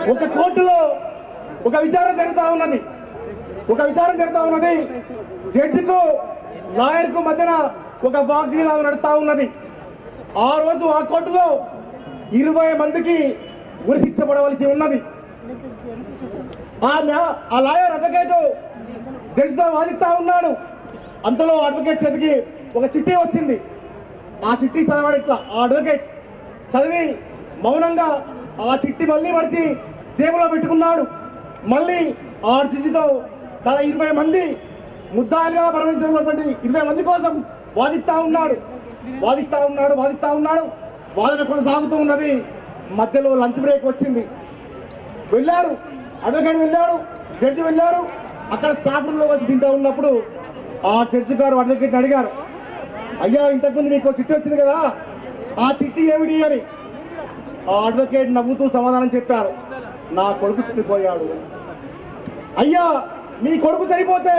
ఒక కోర్టులో ఒక విచారణ జరుగుతూ ఉన్నది. జడ్జికు లాయర్కు మధ్యన ఒక వాగ్వివాదం నడుస్తూ ఉన్నది. ఆ రోజు ఆ కోర్టులో 20 మందికి ఉరిశిక్ష పడవలసి ఉన్నది. ఆ లాయర్ అడ్వకేట్ జడ్జితో వాదిస్తూ ఉన్నాడు. అంతలో అడ్వకేట్ చేతికి ఒక చిట్టి వచ్చింది. ఆ చిట్టి చదవాడు ఇట్లా. ఆ అడ్వకేట్ చదివి మౌనంగా ఆ చిట్టి మళ్ళీ మడిచి జేబులో పెట్టుకున్నాడు. మళ్ళీ ఆ జడ్జితో తన 20 మంది ముద్దాయిలుగా పరిగణించినటువంటి 20 మంది కోసం వాదిస్తూ ఉన్నాడు. వాదన కొనసాగుతూ ఉన్నది. మధ్యలో లంచ్ బ్రేక్ వచ్చింది. వెళ్ళారు, అడ్వకేట్ వెళ్ళాడు, జడ్జి వెళ్ళారు. అక్కడ స్టాఫ్ రూమ్లో వచ్చి తింటూ ఉన్నప్పుడు ఆ జడ్జి గారు అడ్వకేట్ని అడిగారు, అయ్యా ఇంతకుముందు మీకు చిట్టి వచ్చింది కదా, ఆ చిట్టి ఏమిటి అని. ఆ అడ్వకేట్ నవ్వుతూ సమాధానం చెప్పాడు, నా కొడుకు చనిపోయాడు. అయ్యా మీ కొడుకు చనిపోతే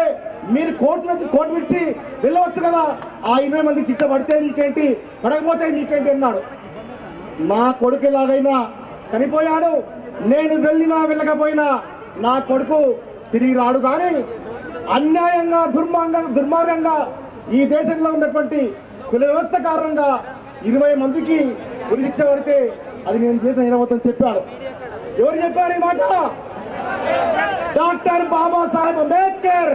మీరు కోర్టు విడిచి వెళ్ళవచ్చు కదా, ఆ 20 మందికి శిక్ష పడితే మీకేంటి, పడకపోతే మీకేంటి అన్నాడు. నా కొడుకు ఎలాగైనా చనిపోయాడు, నేను వెళ్ళినా వెళ్ళకపోయినా నా కొడుకు తిరిగి రాడు. కానీ అన్యాయంగా దుర్మార్గంగా ఈ దేశంలో ఉన్నటువంటి కుల వ్యవస్థ కారణంగా 20 మందికి ఉరిశిక్ష పడితే అది నేను చేసిన నిరవతం చెప్పాడు. ఎవరు చెప్పారు ఈ మాట? డాక్టర్ బాబాసాహెబ్ అంబేద్కర్.